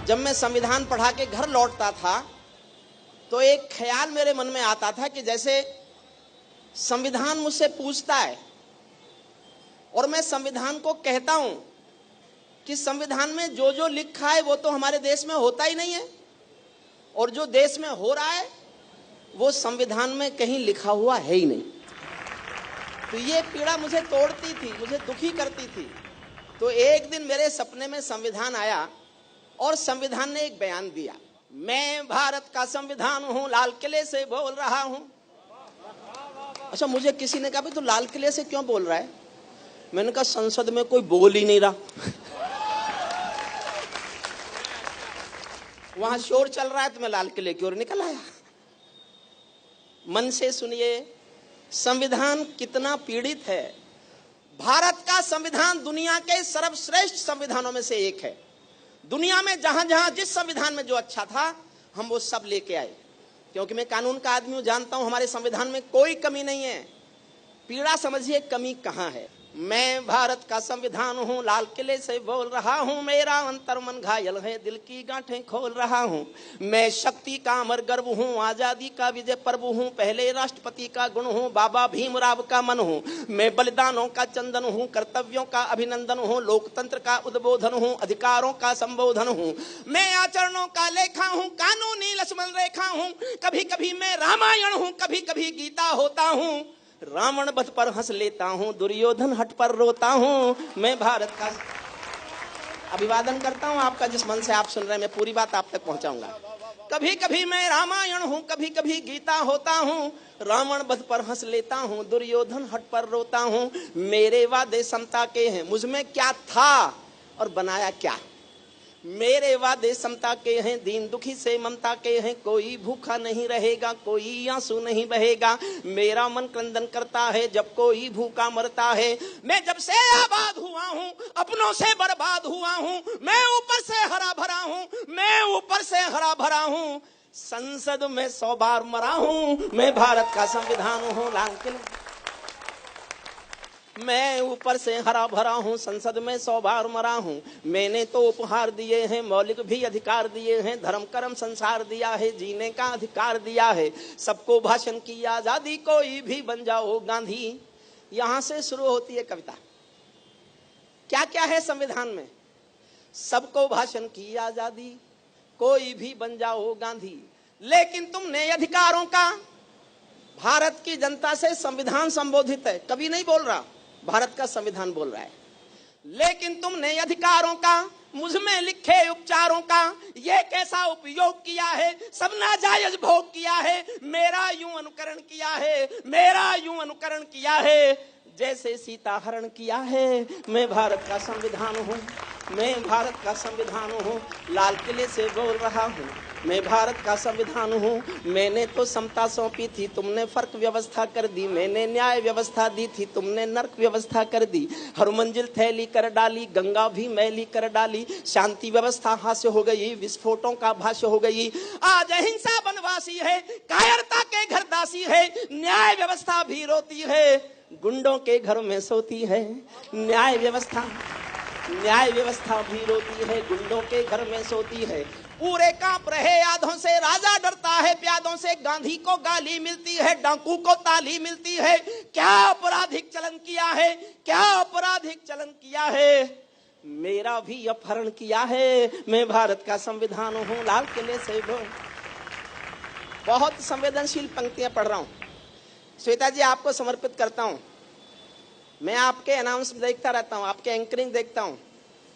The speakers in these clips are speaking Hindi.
जब मैं संविधान पढ़ा के घर लौटता था तो एक ख्याल मेरे मन में आता था कि जैसे संविधान मुझसे पूछता है और मैं संविधान को कहता हूं कि संविधान में जो जो लिखा है वो तो हमारे देश में होता ही नहीं है, और जो देश में हो रहा है वो संविधान में कहीं लिखा हुआ है ही नहीं। तो ये पीड़ा मुझे तोड़ती थी, मुझे दुखी करती थी। तो एक दिन मेरे सपने में संविधान आया और संविधान ने एक बयान दिया, मैं भारत का संविधान हूं, लाल किले से बोल रहा हूं। अच्छा, मुझे किसी ने कहा भाई तो लाल किले से क्यों बोल रहा है? मैंने कहा संसद में कोई बोल ही नहीं रहा, वहां शोर चल रहा है तो मैं लाल किले की ओर निकल आया। मन से सुनिए, संविधान कितना पीड़ित है। भारत का संविधान दुनिया के सर्वश्रेष्ठ संविधानों में से एक है। दुनिया में जहां जहां जिस संविधान में जो अच्छा था हम वो सब लेके आए, क्योंकि मैं कानून का आदमी हूं, जानता हूं हमारे संविधान में कोई कमी नहीं है। पीड़ा समझिए कमी कहां है। मैं भारत का संविधान हूं, लाल किले से बोल रहा हूं, मेरा अंतर मन घायल है, दिल की गांठें खोल रहा हूं। मैं शक्ति का अमर गर्व हूं, आजादी का विजय पर्व हूं, पहले राष्ट्रपति का गुण हूं, बाबा भीमराव का मन हूं। मैं बलिदानों का चंदन हूं, कर्तव्यों का अभिनंदन हूं, लोकतंत्र का उद्बोधन हूं, अधिकारों का संबोधन हूं। मैं आचरणों का लेखा हूं, कानूनी लक्ष्मण रेखा हूं। कभी कभी मैं रामायण हूं, कभी कभी गीता होता हूं। रावण वध पर हंस लेता हूं, दुर्योधन हट पर रोता हूं। मैं भारत का अभिवादन करता हूं आपका, जिस मन से आप सुन रहे हैं मैं पूरी बात आप तक पहुंचाऊंगा। कभी कभी मैं रामायण हूं, कभी कभी गीता होता हूं। रावण वध पर हंस लेता हूं, दुर्योधन हट पर रोता हूं। मेरे वादे समता के हैं, मुझमें क्या था और बनाया क्या। मेरे वादे समता के हैं, दीन दुखी से ममता के हैं। कोई भूखा नहीं रहेगा, कोई आंसू नहीं बहेगा। मेरा मन क्रंदन करता है जब कोई भूखा मरता है। मैं जब से आबाद हुआ हूँ, अपनों से बर्बाद हुआ हूँ। मैं ऊपर से हरा भरा हूँ, मैं ऊपर से हरा भरा हूँ। संसद में 100 बार मरा हूँ। मैं भारत का संविधान हूँ, लाल किले मैं ऊपर से हरा भरा हूं, संसद में 100 बार मरा हूं। मैंने तो उपहार दिए हैं, मौलिक भी अधिकार दिए हैं। धर्म कर्म संसार दिया है, जीने का अधिकार दिया है। सबको भाषण की आजादी, कोई भी बन जाओ गांधी। यहां से शुरू होती है कविता। क्या क्या है संविधान में? सबको भाषण की आजादी, कोई भी बन जाओ गांधी। लेकिन तुमने अधिकारों का, भारत की जनता से संविधान संबोधित है, कभी नहीं बोल रहा, भारत का संविधान बोल रहा है। लेकिन तुमने अधिकारों का, मुझ में लिखे उपचारों का ये कैसा उपयोग किया है। सब नाजायज भोग किया है, मेरा यूं अनुकरण किया है, मेरा यूं अनुकरण किया है जैसे सीता हरण किया है। मैं भारत का संविधान हूँ, मैं भारत का संविधान हूँ, लाल किले से बोल रहा हूँ। मैं भारत का संविधान हूँ। मैंने तो समता सौंपी थी, तुमने फर्क व्यवस्था कर दी। मैंने न्याय व्यवस्था दी थी, तुमने नर्क व्यवस्था कर दी। हर मंजिल थैली कर डाली, गंगा भी मैली कर डाली। शांति व्यवस्था हास्य हो गई, विस्फोटों का भाष्य हो गई। आज अहिंसा बनवासी है, कायरता के घर दासी है। न्याय व्यवस्था भी रोती है, गुंडों के घर में सोती है। न्याय व्यवस्था भी रोती है, गुंडों के घर में सोती है। पूरे कांप रहे आधों से, राजा डरता है प्यादों से। गांधी को गाली मिलती है, डाकू को ताली मिलती है। क्या आपराधिक चलन किया है, क्या आपराधिक चलन किया है। मेरा भी अपहरण किया है। मैं भारत का संविधान हूँ, लाल किले से बहुत संवेदनशील पंक्तियां पढ़ रहा हूँ। श्वेता जी, आपको समर्पित करता हूँ। मैं आपके अनाउंस देखता रहता हूँ, आपके एंकरिंग देखता हूँ,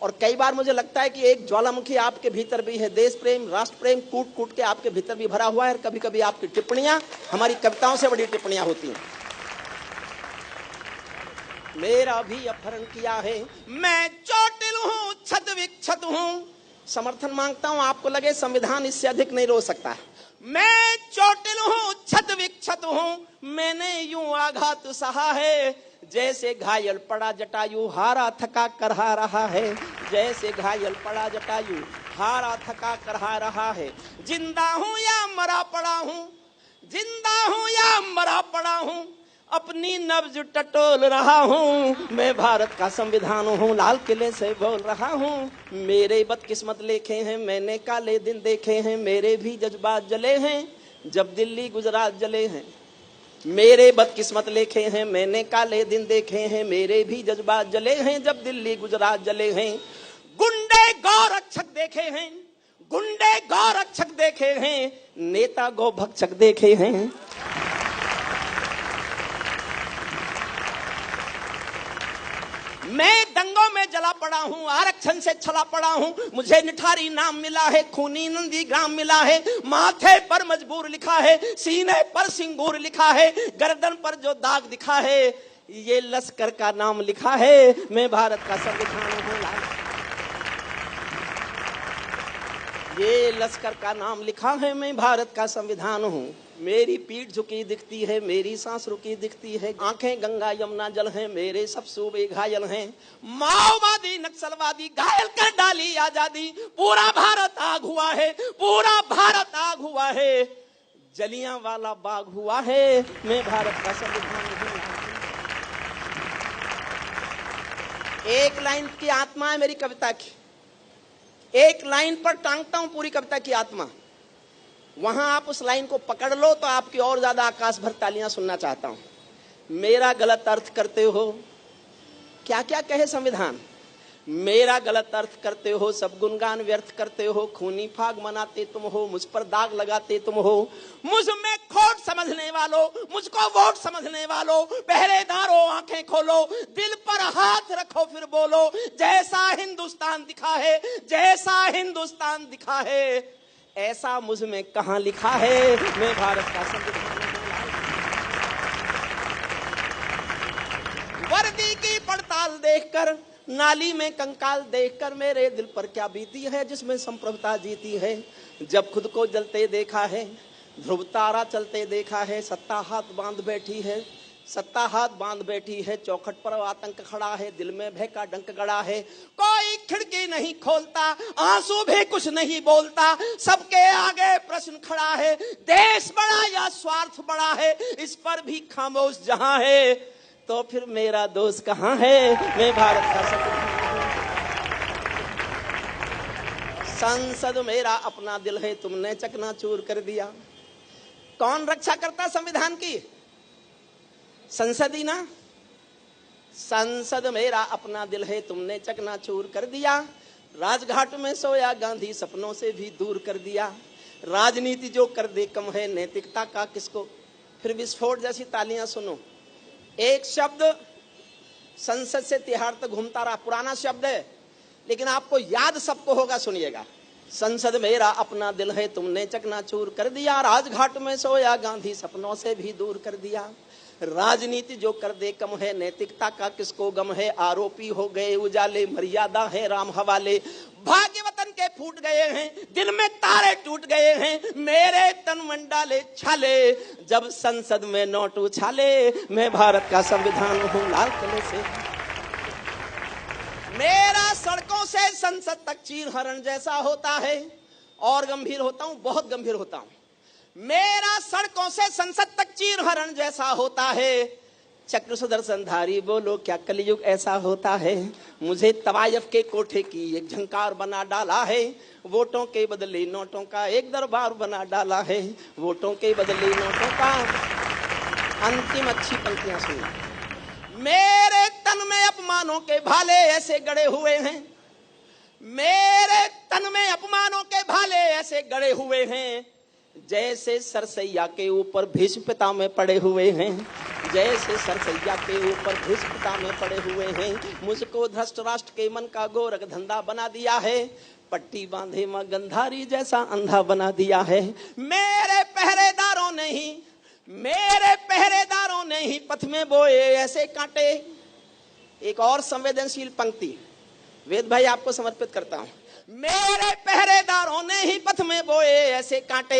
और कई बार मुझे लगता है कि एक ज्वालामुखी आपके भीतर भी है। देश प्रेम, राष्ट्र प्रेम कूट कूट के आपके भीतर भी भरा हुआ है। और कभी कभी आपकी टिप्पणियां हमारी कविताओं से बड़ी टिप्पणियां होती हैं। मेरा भी अपहरण किया है, मैं चोटिल हूँ, छद विक्षत हूँ। समर्थन मांगता हूँ, आपको लगे संविधान इससे अधिक नहीं रो सकता। मैं चोटिल हूँ, छद विक्षत हूँ। मैंने यूं आघात सहा है जैसे घायल पड़ा जटायु, हारा थका करहा रहा है। जैसे घायल पड़ा जटायु, हारा थका करहा रहा है। जिंदा हूं या मरा पड़ा हूं, जिंदा हूं या मरा पड़ा हूं, अपनी नब्ज टटोल रहा हूँ, मैं भारत का संविधान हूँ, लाल किले से बोल रहा हूँ। मेरे बदकिस्मत लेखे हैं, मैंने काले दिन देखे हैं, मेरे भी जज्बात जले हैं जब दिल्ली गुजरात जले हैं। मेरे बदकिस्मत लेखे हैं, मैंने काले दिन देखे हैं, मेरे भी जज्बात जले हैं जब दिल्ली गुजरात जले हैं। गुंडे गौरक्षक देखे हैं, गुंडे गौरक्षक देखे हैं, नेता गौभक्षक देखे हैं। मैं दंगों में जला पड़ा हूँ, आरक्षण से छला पड़ा हूँ, मुझे निठारी नाम मिला है, खूनी नंदी ग्राम मिला है, माथे पर मजबूर लिखा है, सीने पर सिंगूर लिखा है, गर्दन पर जो दाग दिखा है ये लश्कर का नाम लिखा है, मैं भारत का संविधान हूँ। ये लश्कर का नाम लिखा है, मैं भारत का संविधान हूँ। मेरी पीठ झुकी दिखती है, मेरी सांस रुकी दिखती है, आंखें गंगा यमुना जल हैं, मेरे सब सूबे घायल हैं। माओवादी नक्सलवादी घायल कर डाली आजादी, पूरा भारत आग हुआ है, पूरा भारत आग हुआ है, जलियांवाला बाग हुआ है, मैं भारत का संविधान हूँ। एक लाइन की आत्मा है मेरी कविता की, एक लाइन पर टांगता हूं पूरी कविता की आत्मा। वहां आप उस लाइन को पकड़ लो तो आपकी और ज्यादा आकाश भर तालियां सुनना चाहता हूं। मेरा गलत अर्थ करते हो, क्या क्या कहे संविधान, मेरा गलत अर्थ करते हो, सब गुणगान व्यर्थ करते हो, खूनी फाग मनाते तुम हो, मुझ पर दाग लगाते तुम हो। मुझ में खोट समझने वालों, मुझको वोट समझने वालों, पहरेदारों आंखें खोलो, दिल पर हाथ रखो फिर बोलो, जैसा हिंदुस्तान दिखा है, जैसा हिंदुस्तान दिखा है, ऐसा मुझ में कहां लिखा है, मैं भारत का संविधान हूं। वर्दी की पड़ताल देखकर, नाली में कंकाल देखकर मेरे दिल पर क्या बीती है, जिसमें संप्रभुता जीती है। जब खुद को जलते देखा है, ध्रुव तारा चलते देखा है, सत्ता हाथ बांध बैठी है, सत्ता हाथ बांध बैठी है, चौखट पर आतंक खड़ा है, दिल में भय का डंक गड़ा है, कोई खिड़की नहीं खोलता, आंसू भी कुछ नहीं बोलता, सबके आगे प्रश्न खड़ा है, देश बड़ा या स्वार्थ बड़ा है, इस पर भी खामोश जहां है, तो फिर मेरा दोस्त कहां है, मैं भारत का संविधान हूं। संसद मेरा अपना दिल है, तुमने चकनाचूर कर दिया। कौन रक्षा करता संविधान की? संसद ही ना। संसद मेरा अपना दिल है, तुमने चकनाचूर कर दिया। राजघाट में सोया गांधी सपनों से भी दूर कर दिया। राजनीति जो कर दे कम है, नैतिकता का किसको। फिर विस्फोट जैसी तालियां सुनो। एक शब्द संसद से तिहाड़ तक घूमता रहा, पुराना शब्द है लेकिन आपको याद सबको होगा, सुनिएगा। संसद मेरा अपना दिल है, तुमने चकनाचूर कर दिया। राजघाट में सोया गांधी सपनों से भी दूर कर दिया। राजनीति जो कर दे कम है, नैतिकता का किसको गम है। आरोपी हो गए उजाले, मर्यादा है राम हवाले। भाग्य वतन के फूट गए हैं, दिल में तारे टूट गए हैं, मेरे तन मन डाले छाले, जब संसद में नोट उछाले, मैं भारत का संविधान हूँ, लाल किले से। मेरा सड़कों से संसद तक चीर हरण जैसा होता है, और गंभीर होता हूँ, बहुत गंभीर होता हूँ। मेरा सड़कों से संसद तक चीर हरण जैसा होता है। चक्र सुदर्शनधारी बोलो क्या कलयुग ऐसा होता है। मुझे तवायफ के कोठे की एक झंकार बना डाला है। वोटों के बदले नोटों का एक दरबार बना डाला है। वोटों के बदले नोटों का। अंतिम अच्छी पंक्तियां सुनिए। मेरे तन में अपमानों के भाले ऐसे गड़े हुए हैं, मेरे तन में अपमानों के भाले ऐसे गड़े हुए हैं, जैसे सरसैया के ऊपर भीष्म पितामह पड़े हुए हैं, जैसे सरसैया के ऊपर भीष्म पितामह पड़े हुए हैं। मुझको धृष्ट राष्ट्र के मन का गोरख धंधा बना दिया है, पट्टी बांधे मां गंधारी जैसा अंधा बना दिया है। मेरे पहरेदारों ने ही पथ में बोए ऐसे कांटे। एक और संवेदनशील पंक्ति वेद भाई आपको समर्पित करता हूं। मेरे पहरेदारों ने ही पथ में बोए ऐसे कांटे,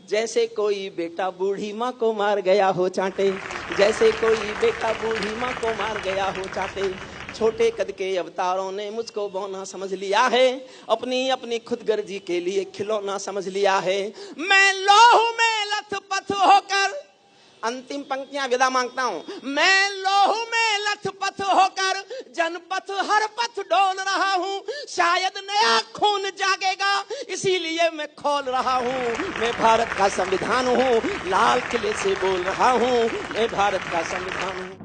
जैसे कोई बेटा बूढ़ी माँ को मार गया हो चांटे, जैसे कोई बेटा बूढ़ी माँ को मार गया हो चांटे। छोटे कद के अवतारों ने मुझको बौना समझ लिया है, अपनी अपनी खुदगर्जी के लिए खिलौना समझ लिया है। मैं लौह में लथपथ होकर अंतिम पंक्तियां विदा मांगता हूं। मैं लोहू में लथपथ होकर जनपथ हर पथ डोल रहा हूं, शायद नया खून जागेगा इसीलिए मैं खोल रहा हूं। मैं भारत का संविधान हूं, लाल किले से बोल रहा हूं, मैं भारत का संविधान हूं।